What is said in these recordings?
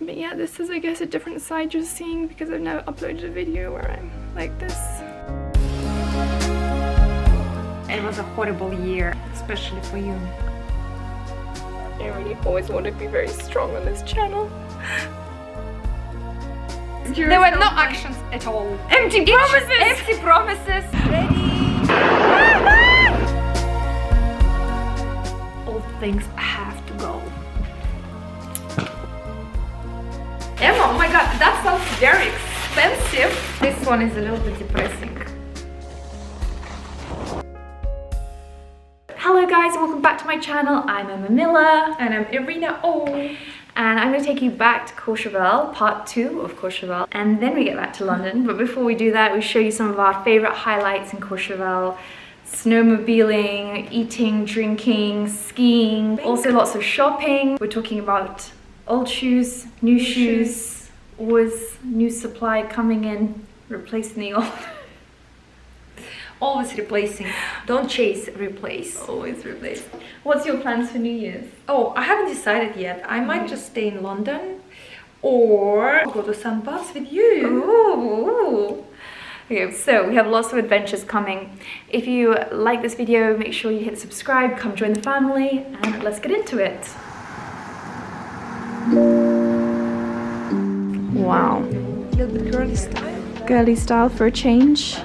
But yeah, this is, I guess, a different side you're seeing because I've now uploaded a video where I'm like this. It was a horrible year, especially for you. I really always want to be very strong on this channel. There were no actions at all. Empty promises! Empty promises. Ready? All things have to go. Emma, oh my god, that sounds very expensive. This one is a little bit depressing. Hello guys, welcome back to my channel. I'm Emma Miller. And I'm Irina. Oh. And I'm going to take you back to Courchevel, part 2 of Courchevel, and then we get back to London. But before we do that, we show you some of our favourite highlights in Courchevel. Snowmobiling, eating, drinking, skiing, also lots of shopping. We're talking about old shoes, new shoes, always new supply coming in, replacing the old. Always replacing. Don't chase, replace. Always replace. What's your plans for New Year's? Oh, I haven't decided yet. I might just stay in London or go to some pubs with you. Ooh. Okay, so we have lots of adventures coming. If you like this video, make sure you hit subscribe, come join the family, and let's get into it. Wow. A little bit girly style. Girly style for a change.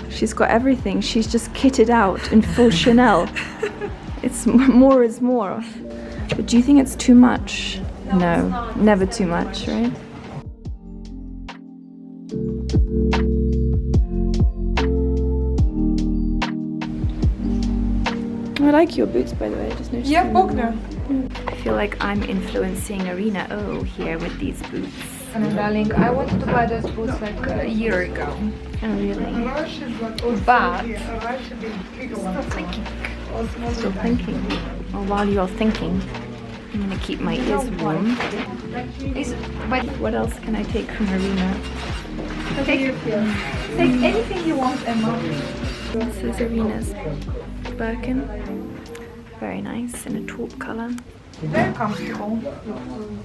She's got everything. She's just kitted out in full Chanel. It's more is more. But do you think it's too much? No, never too much, right? I like your boots, by the way. I just noticed. Yeah, Bogner. I feel like I'm influencing Irina here with these boots. And darling, I wanted to buy those boots like a year ago. Oh, really? But Still thinking. Well, while you're thinking, I'm gonna keep my ears warm. but What else can I take from Irina? take anything you want, Emma. This is Irina's Birkin. Very nice, in a taupe colour. Very comfortable.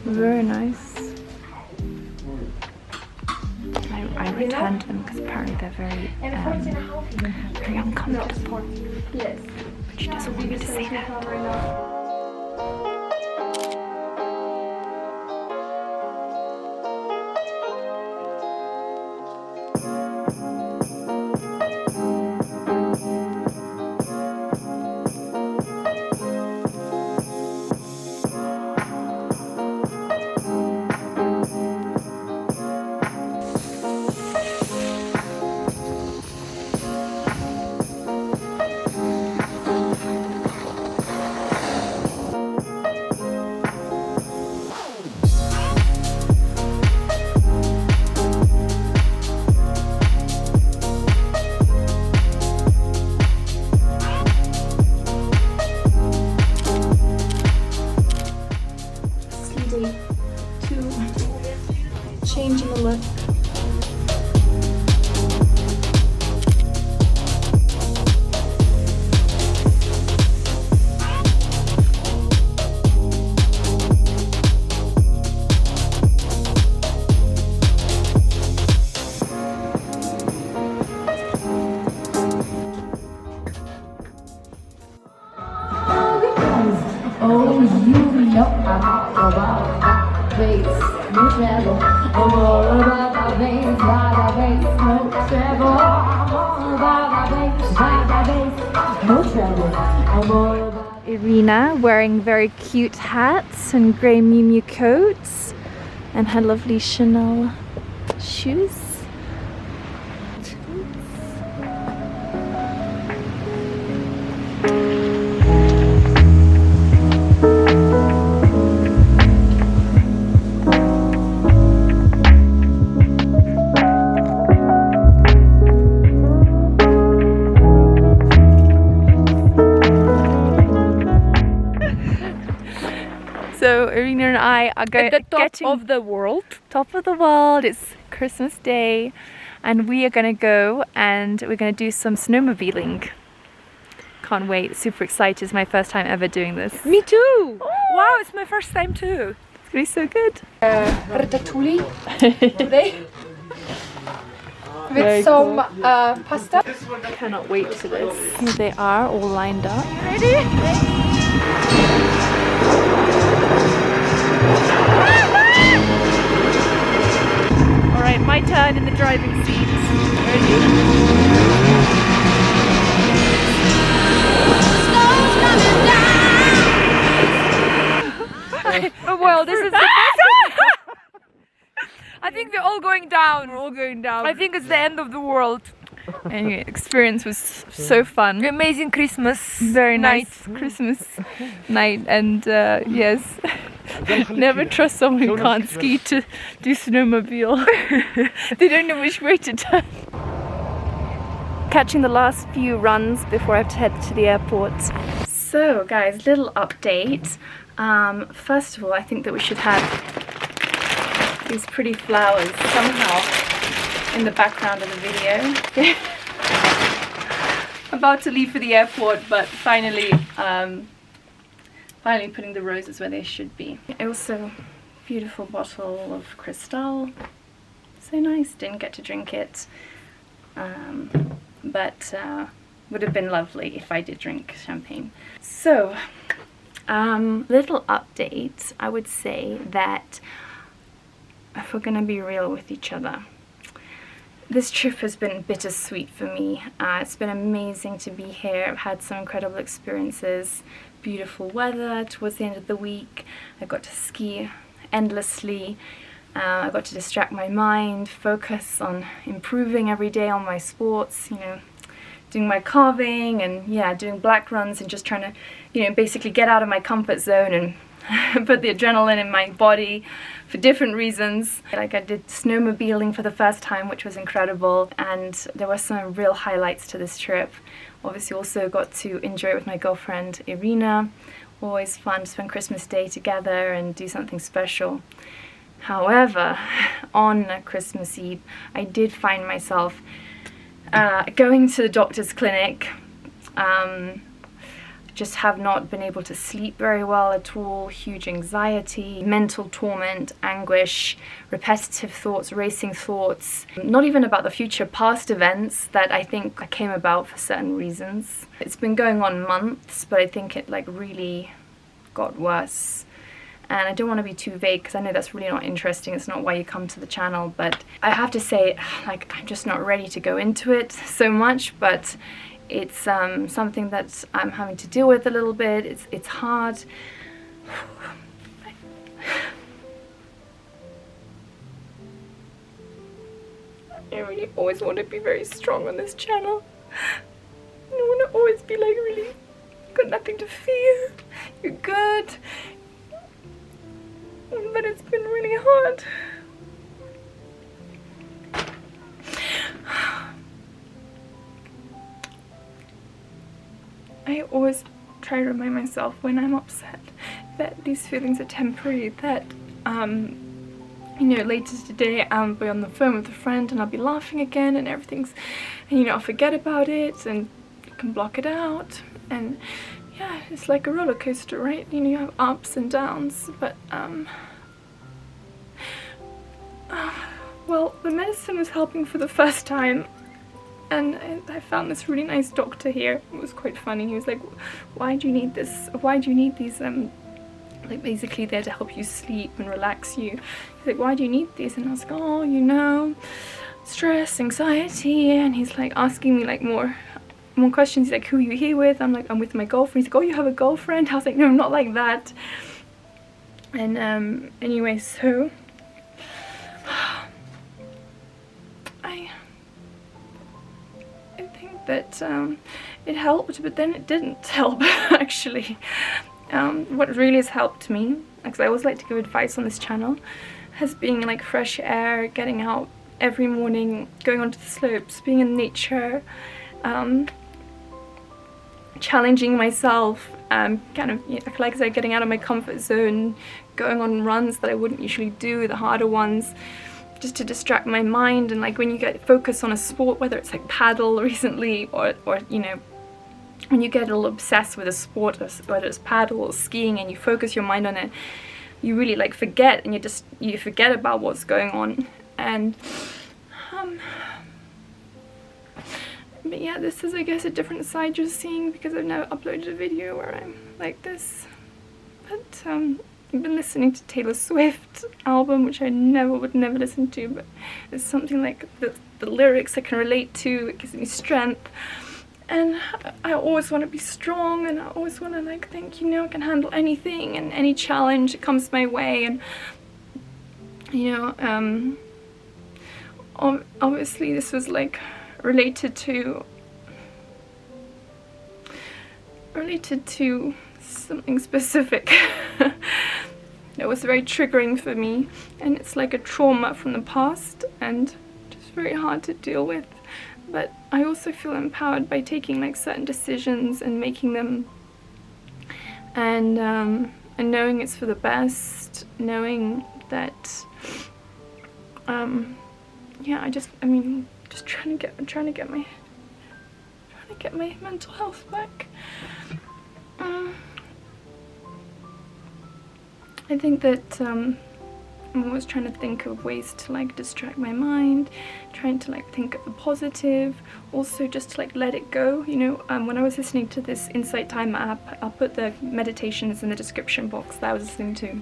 Very nice. I returned them because apparently they're very uncomfortable. Yes. But she doesn't want me to say that. Changing the look. Oh, you know I'm all about that bass, no travel. I'm all about that bass, that bass, no travel. I'm all about that bass, no travel. I'm all about. Irina wearing very cute hats and grey Miu Miu coats and her lovely Chanel shoes. So Irina and I are going At the top of the world. Top of the world. It's Christmas Day, and we are going to go and we're going to do some snowmobiling. Can't wait. Super excited. It's my first time ever doing this. Me too. Oh. Wow, it's my first time too. It's gonna be so good. Ratatouille today with some pasta. I cannot wait for this. Here they are, all lined up. Ready? Alright, my turn in the driving seat. Well, this is the best. I think we're all going down. We're all going down. I think it's the end of the world. Anyway, experience was so fun. Amazing Christmas. Very nice Christmas night, and yes, never trust someone who can't ski to do snowmobile. They don't know which way to turn. Catching the last few runs before I have to head to the airport. So guys, little update. First of all, I think that we should have these pretty flowers somehow in the background of the video. About to leave for the airport, but finally putting the roses where they should be. Also, beautiful bottle of Cristal. So nice. Didn't get to drink it, but would have been lovely if I did drink champagne. So, little update. I would say that if we're gonna be real with each other, this trip has been bittersweet for me. It's been amazing to be here. I've had some incredible experiences, beautiful weather towards the end of the week. I got to ski endlessly. I got to distract my mind, focus on improving every day on my sports, you know, doing my carving and yeah, doing black runs and just trying to, you know, basically get out of my comfort zone and put the adrenaline in my body for different reasons. Like I did snowmobiling for the first time, which was incredible, and there were some real highlights to this trip. Obviously also got to enjoy it with my girlfriend Irina. Always fun to spend Christmas Day together and do something special. However, on Christmas Eve, I did find myself going to the doctor's clinic. Just have not been able to sleep very well at all, huge anxiety, mental torment, anguish, repetitive thoughts, racing thoughts, not even about the future, past events that I think came about for certain reasons. It's been going on months, but I think it like really got worse. And I don't want to be too vague because I know that's really not interesting, it's not why you come to the channel, but I have to say, like, I'm just not ready to go into it so much, but it's something that I'm having to deal with a little bit. It's hard. I really always want to be very strong on this channel. I want to always be like, really, got nothing to fear, you're good. But it's been really hard. I always try to remind myself when I'm upset that these feelings are temporary, that you know, later today I'll be on the phone with a friend and I'll be laughing again and everything's, and you know, I'll forget about it and you can block it out, and yeah, it's like a roller coaster, right? You know, you have ups and downs, but well, the medicine was helping for the first time, and I found this really nice doctor here. It was quite funny. He was like, why do you need this? Why do you need these, like basically they're to help you sleep and relax you. He's like, why do you need these? And I was like, oh, you know, stress, anxiety. And he's like asking me like more questions. He's like, who are you here with? I'm like, I'm with my girlfriend. He's like, oh, you have a girlfriend? I was like, no, not like that. And anyway, so I think that it helped, but then it didn't help actually. What really has helped me, because I always like to give advice on this channel, has been like fresh air, getting out every morning, going onto the slopes, being in nature, challenging myself, kind of, like I said, getting out of my comfort zone, going on runs that I wouldn't usually do, the harder ones, just to distract my mind. And like when you get focused on a sport, whether it's like paddle recently or you know, when you get a little obsessed with a sport, whether it's paddle or skiing, and you focus your mind on it, you really like forget, and you forget about what's going on. And but yeah, this is, I guess, a different side you're seeing because I've never uploaded a video where I'm like this. But I've been listening to Taylor Swift album, which I would never listen to, but it's something like the lyrics I can relate to. It gives me strength, and I always want to be strong, and I always want to like think, you know, I can handle anything and any challenge that comes my way. And you know, obviously this was like related to something specific that was very triggering for me, and it's like a trauma from the past and just very hard to deal with. But I also feel empowered by taking like certain decisions and making them, and knowing it's for the best, knowing that yeah, just trying to get my mental health back. I think that I'm always trying to think of ways to like distract my mind, trying to like think of the positive, also just to like let it go. You know, when I was listening to this Insight Time app, I'll put the meditations in the description box that I was listening to.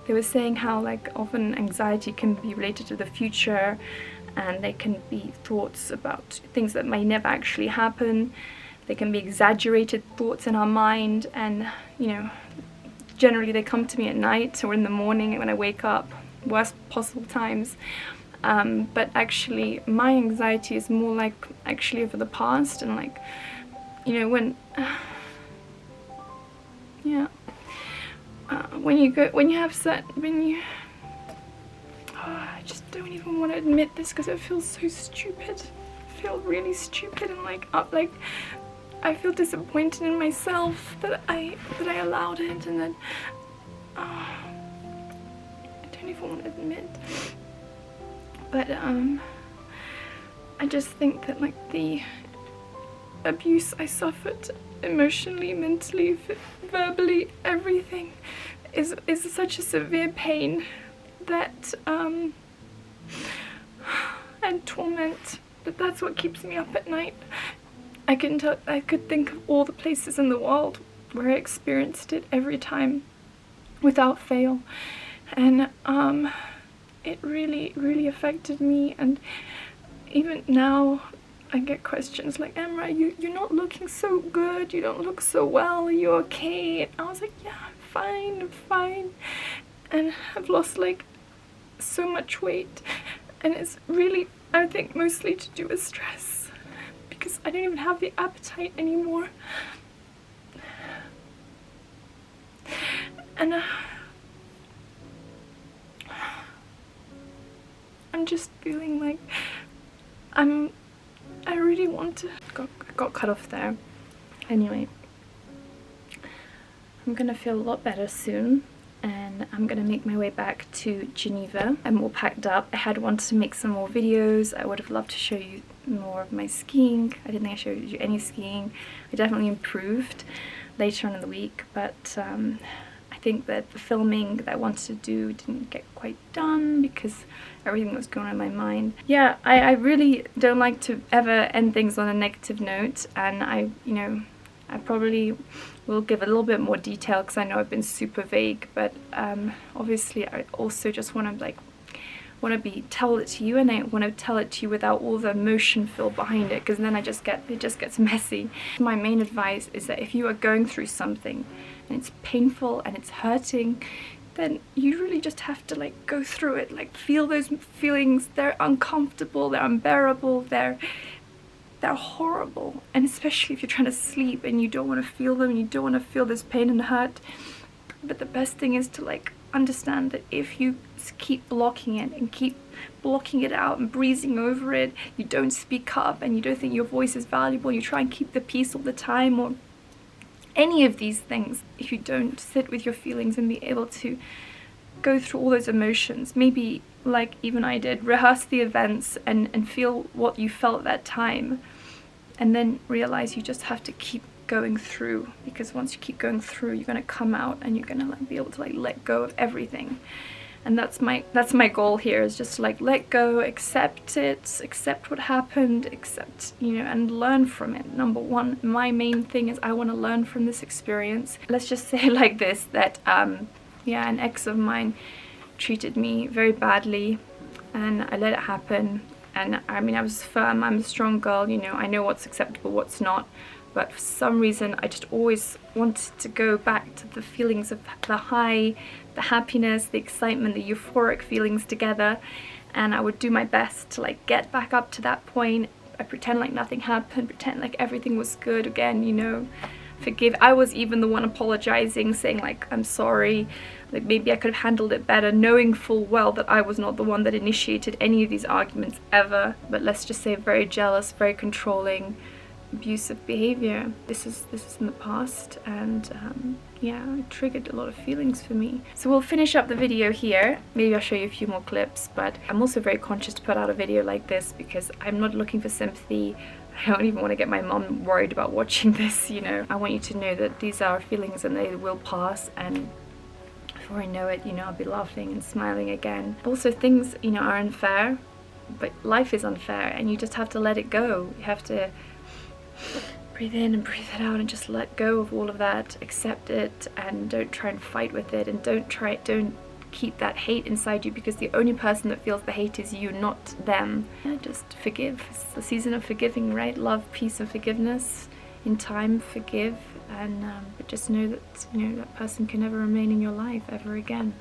They were saying how like often anxiety can be related to the future, and they can be thoughts about things that may never actually happen. They can be exaggerated thoughts in our mind, and you know, generally they come to me at night or in the morning when I wake up, worst possible times. But actually my anxiety is more like actually over the past, and like, you know, when yeah, when I just don't even want to admit this because it feels so stupid. I feel really stupid, and like I feel disappointed in myself that I allowed it, and then I don't even want to admit. But I just think that like the abuse I suffered emotionally, mentally, verbally, everything is such a severe pain that and torment, that's what keeps me up at night. I could think of all the places in the world where I experienced it every time without fail, and it really affected me. And even now I get questions like, Emma, you're not looking so good, you don't look so well, are you okay? And I was like, yeah, I'm fine. And I've lost like so much weight, and it's really, I think, mostly to do with stress, because I don't even have the appetite anymore. And I'm just feeling like I really want to, got cut off there. Anyway, I'm gonna feel a lot better soon, and I'm gonna make my way back to Geneva. I'm all packed up. I had wanted to make some more videos. I would have loved to show you more of my skiing. I didn't think I showed you any skiing. I definitely improved later on in the week, but I think that the filming that I wanted to do didn't get quite done because everything was going on in my mind. Yeah, I really don't like to ever end things on a negative note, and I probably will give a little bit more detail because I know I've been super vague, but obviously I also just want to tell it to you, and I want to tell it to you without all the emotion filled behind it, because then it just gets messy. My main advice is that if you are going through something and it's painful and it's hurting, then you really just have to like go through it, like feel those feelings. They're uncomfortable, they're unbearable, they're horrible, and especially if you're trying to sleep and you don't want to feel them, you don't want to feel this pain and hurt. But the best thing is to like understand that if you keep blocking it and keep blocking it out and breezing over it, you don't speak up and you don't think your voice is valuable, you try and keep the peace all the time, or any of these things, if you don't sit with your feelings and be able to go through all those emotions, maybe like even I did, rehearse the events and feel what you felt at that time, and then realize you just have to keep going through, because once you keep going through, you're gonna come out and you're gonna like be able to like let go of everything. And that's my goal here, is just to like let go, accept it, accept what happened, accept, you know, and learn from it. Number one, my main thing is I want to learn from this experience. Let's just say it like this, that yeah, an ex of mine treated me very badly and I let it happen. And I mean, I was firm, I'm a strong girl, you know, I know what's acceptable, what's not. But for some reason, I just always wanted to go back to the feelings of the high, the happiness, the excitement, the euphoric feelings together. And I would do my best to like get back up to that point. I pretend like nothing happened, pretend like everything was good again, you know, forgive. I was even the one apologizing, saying like, I'm sorry, like maybe I could have handled it better, knowing full well that I was not the one that initiated any of these arguments ever. But let's just say very jealous, very controlling, abusive behavior. This is in the past, and yeah, it triggered a lot of feelings for me. So we'll finish up the video here. Maybe I'll show you a few more clips, but I'm also very conscious to put out a video like this because I'm not looking for sympathy. I don't even want to get my mom worried about watching this, you know. I want you to know that these are feelings and they will pass, and before I know it, you know, I'll be laughing and smiling again. Also, things, you know, are unfair, but life is unfair and you just have to let it go. You have to breathe in and breathe it out and just let go of all of that, accept it, and don't try and fight with it, and don't keep that hate inside you, because the only person that feels the hate is you, not them. Yeah, just forgive. It's the season of forgiving, right? Love, peace, and forgiveness. In time, forgive, and but just know that, you know, that person can never remain in your life ever again.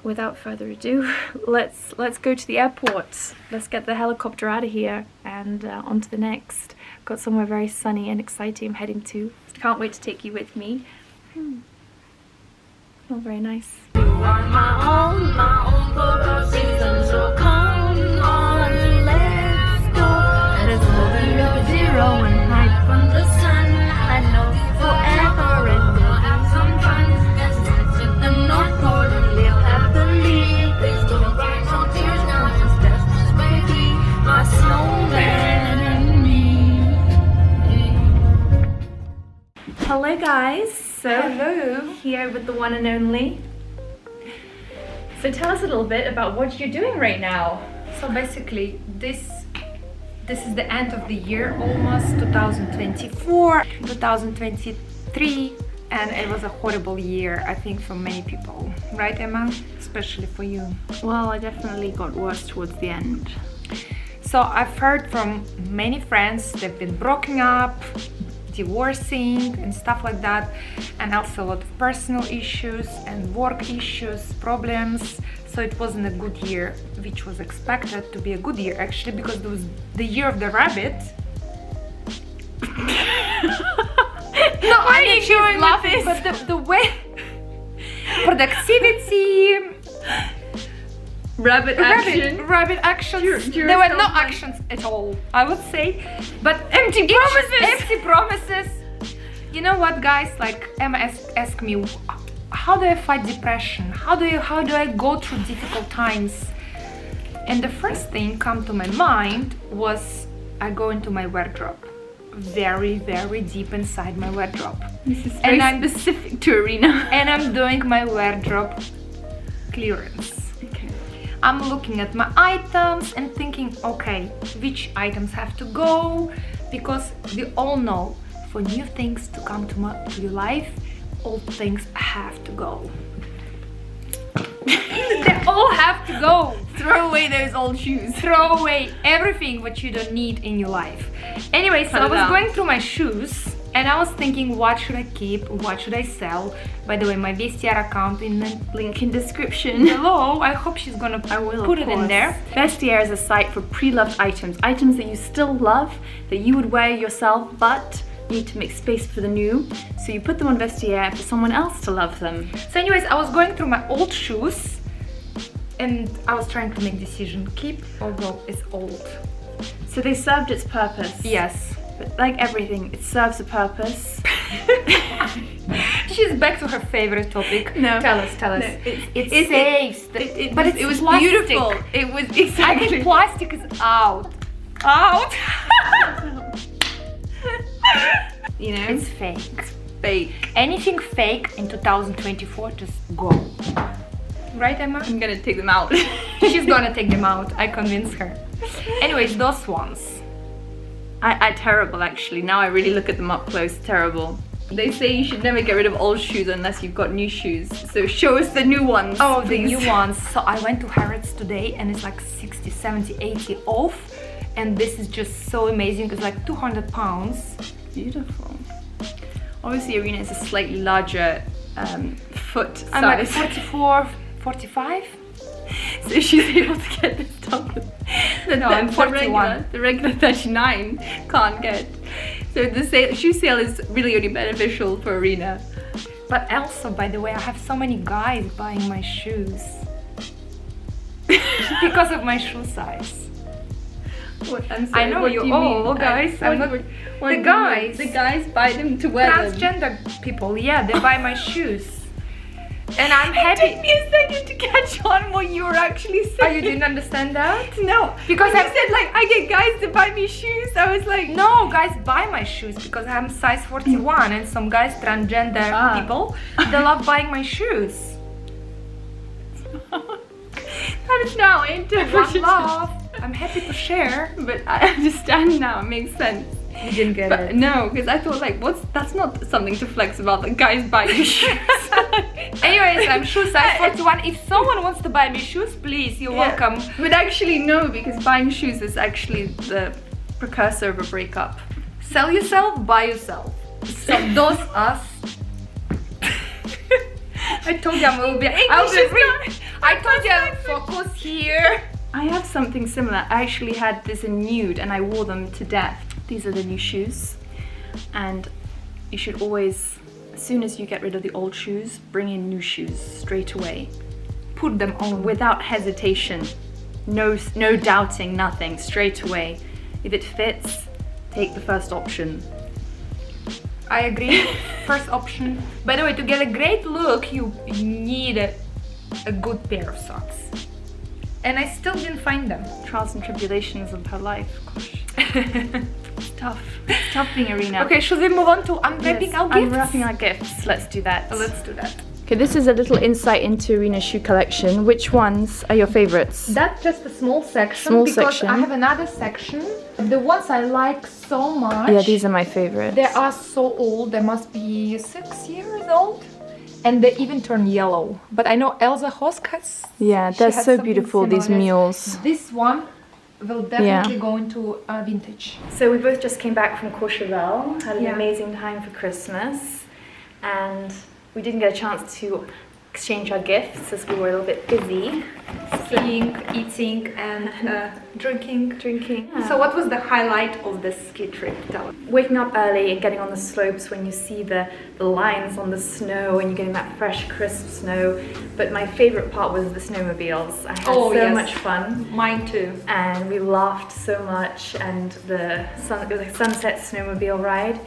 Without further ado, let's go to the airport. Let's get the helicopter out of here and on to the next. Got somewhere very sunny and exciting I'm heading to. Can't wait to take you with me. Oh, very nice. On my own football season, so come on, let's go. Let us go 0-0 and hide from the sun. I know forever and we'll have some fun. Let's to the North Pole and live happily. Please don't cry no tears now, just that's baby, my snowman and me. Hello guys, so Hello. here with the one and only. So tell us a little bit about what you're doing right now. So basically, this is the end of the year, almost 2024, 2023, and it was a horrible year, I think, for many people, right, Emma? Especially for you. Well, I definitely got worse towards the end. So I've heard from many friends they've been broken up, divorcing and stuff like that, and also a lot of personal issues and work issues, problems. So it wasn't a good year, which was expected to be a good year actually, because it was the year of the rabbit. No, Why are you showing laughing, but the way productivity, Rabbit actions. There were no actions at all, I would say, but empty promises. You know what, guys? Like Emma asked me, how do I fight depression? How do I go through difficult times? And the first thing come to my mind was I go into my wardrobe, very, very deep inside my wardrobe. This is very specific to Irina. And I'm doing my wardrobe clearance. Okay. I'm looking at my items and thinking, okay, which items have to go? Because we all know, for new things to come to your life, old things have to go. They all have to go. Throw away those old shoes. Throw away everything what you don't need in your life. Anyway, so I was going through my shoes and I was thinking, what should I keep? What should I sell? By the way, my Vestiaire account in the Link in description below. I hope she's gonna put it in there. Vestiaire is a site for pre-loved items that you still love, that you would wear yourself, but need to make space for the new. So you put them on Vestiaire for someone else to love them. So anyways, I was going through my old shoes and I was trying to make decision, keep or go. It's old. So they served its purpose. Yes. But like everything, it serves a purpose. She's back to her favorite topic. No. Tell us. No, it saves. But it was plastic. Beautiful. It was I exactly. think plastic is out. you know? It's fake. Fake. Anything fake in 2024, just go. Right, Emma? I'm gonna take them out. She's gonna take them out. I convinced her. Anyways, those ones. I terrible actually. Now I really look at them up close. Terrible. They say you should never get rid of old shoes unless you've got new shoes. So show us the new ones. Oh, the please. new ones. So I went to Harrods today and it's like 60, 70, 80 off. And this is just so amazing. It's like £200. Beautiful. Obviously, Irina is a slightly larger foot size. I'm like 44, 45. So she's able to get this top. No, I'm 41. The regular 39 can't get. So the shoe sale is really only beneficial for Irina. But also, by the way, I have so many guys buying my shoes. Because of my shoe size. What, I'm sorry, I know what you do you all mean? guys. I'm not, What the do you guys. mean? The guys buy them to wear them. Transgender people, yeah, they buy my shoes. And I'm It happy. took me a second to catch on what you were actually saying. Oh, you didn't understand that? No, Because when I you said like I get guys to buy me shoes, I was like, No, guys buy my shoes because I'm size 41 and some guys, transgender Ah. people, they love buying my shoes. that is now One interpreted. love. I'm happy to share. But I understand now. It makes sense. You didn't get But no, because I thought like, that's not something to flex about. The guys buy you shoes. Anyways, I'm shoe size 41. If someone wants to buy me shoes, please, you're Yeah. welcome. But actually no, because buying shoes is actually the precursor of a breakup. Sell yourself, buy yourself. So those us. I told you I will be. I told you I'll focus here. I have something similar. I actually had this in nude and I wore them to death. These are the new shoes. And you should always, as soon as you get rid of the old shoes, bring in new shoes straight away. Put them on. Without hesitation. No doubting, nothing. Straight away. If it fits, take the first option. I agree. First option. By the way, to get a great look, you need a good pair of socks. And I still didn't find them. Trials and tribulations of her life. Gosh. It's tough. It's tough being Irina. Okay, should we move on to unwrapping our gifts? Unwrapping our gifts. Let's do that. Let's do that. Okay, this is a little insight into Irina's shoe collection. Which ones are your favorites? That's just a small section Small because section. I have another section. The ones I like so much. Yeah, these are my favorites. They are so old. They must be 6 years old. And they even turn yellow. But I know Elsa Hoskas. Yeah, she they're had so something beautiful, these similar. mules. This one will definitely go into vintage. So we both just came back from Courchevel, had an Yeah. amazing time for Christmas, and we didn't get a chance to exchange our gifts as we were a little bit busy. Skiing, eating, and drinking. So what was the highlight of the ski trip? Tell us. Waking up early and getting on the slopes when you see the lines on the snow and you're getting that fresh, crisp snow. But my favorite part was the snowmobiles. I had so yes. much fun. Mine too. And we laughed so much, and it was a sunset snowmobile ride.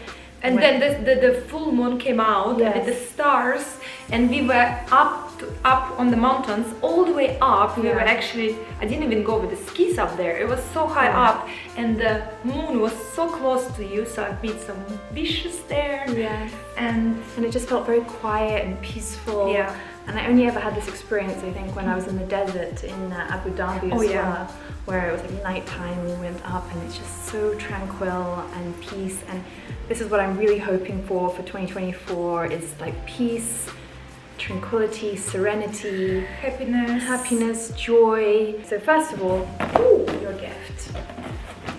And then the full moon came out Yes. with the stars, and we were up on the mountains, all the way up. We Yeah. were actually, I didn't even go with the skis up there. It was so high Yeah. up, and the moon was so close to you. So I made some wishes there, Yeah. and And it just felt very quiet and peaceful. Yeah. And I only ever had this experience, I think, when I was in the desert in Abu Dhabi as Oh, yeah. well, where it was like nighttime, we went up and it's just so tranquil and peace. And this is what I'm really hoping for 2024 is like peace, tranquility, serenity, happiness, joy. So first of all, ooh, your gift.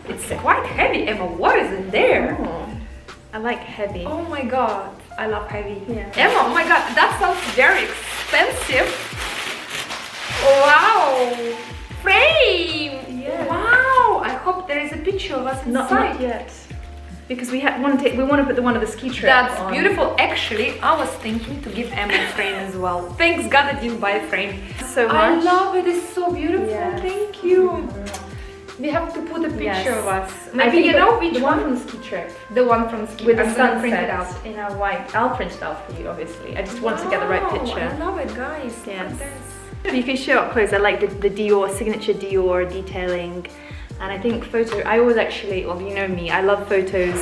it's quite heavy. Emma, what is in there? Oh, I like heavy. Oh my god, I love heavy. Yeah. Emma, oh my god, that sounds very expensive. Wow, frame. Yeah. Wow, I hope there is a picture of us Not inside. yet. Because we want to put the one of the ski trip That's on. beautiful. Actually, I was thinking to give Emma a frame as well. Thanks God I didn't buy a frame. So much. I love it. It's so beautiful. Yeah. Thank you. We have to put a picture Yes. of us. I Maybe think you know which the one? from the ski trip The one from ski. with the I'm gonna sunset print it out. in our white. I'll print it out for you, obviously. I just want to get the right Wow, picture. I love it, guys. Yes. Look at this. You can show up close. I like the Dior signature Dior detailing, and I think I always actually, well, you know me, I love photos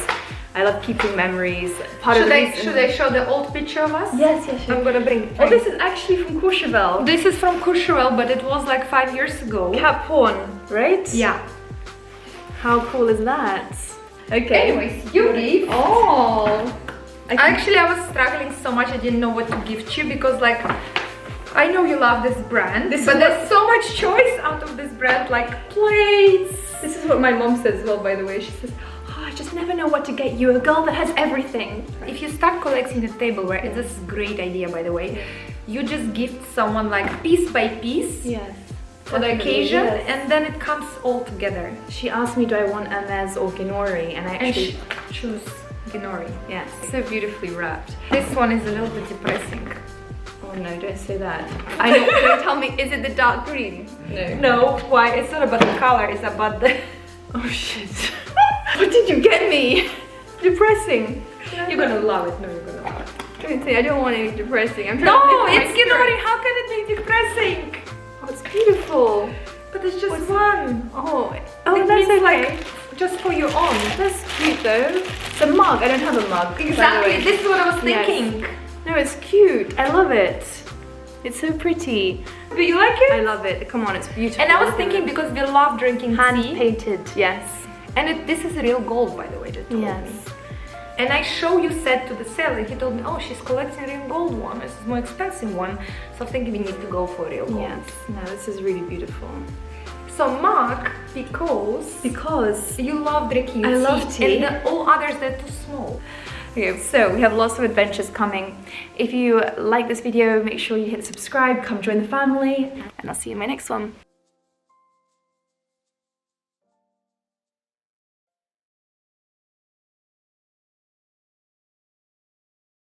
I love keeping memories. Part of Should the I, reason- should I show the old picture of us? Yes, yes, I'm yes. gonna bring it. Oh, this is actually from Courchevel. This is from Courchevel, but it was like 5 years ago. Cap horn, right? Yeah. How cool is that? Okay. Anyways, you give. Oh. Actually, I was struggling so much. I didn't know what to gift you because, like, I know you love this brand, but there's so much choice out of this brand, like plates. This is what my mom says as well, by the way. She says, oh, I just never know what to get you. A girl that has everything. If you start collecting the tableware, it's this great idea, by the way. You just gift someone like piece by piece Yes. for the definitely, occasion, yes. and then it comes all together. She asked me, do I want Hermes or Ginori? And I And actually choose Ginori. yes. So beautifully wrapped. This one is a little bit depressing. Oh no, don't say that. I know, don't tell me, is it the dark green? No. No, why? It's not about the color, it's about the... Oh shit. What did you get me? Depressing. You're gonna love it. No, you're gonna love it. Don't say, I don't want anything depressing. I'm trying No, to live my it's Ginori. spirit. How can it be depressing? Oh, it's beautiful. But it's just one. Oh, It that's means, okay. like, just for your own. That's cute though. It's a mug. I don't have a mug. by the Exactly. way. This is what I was Yes. thinking. No, it's cute. I love it. It's so pretty. Do you like it? I love it. Come on, it's beautiful. And I was Look at thinking it. because we love drinking hand tea. painted. Yes. And this is real gold, by the way. They told Yes. me. And I said to the seller, he told me, oh, she's collecting real gold one. This is more expensive one. So I'm thinking we need to go for real gold. Yes. No, this is really beautiful. So Mark, because you love drinking I tea, love tea. and all others they're too small. Okay, so we have lots of adventures coming. If you like this video, make sure you hit subscribe, come join the family, and I'll see you in my next one.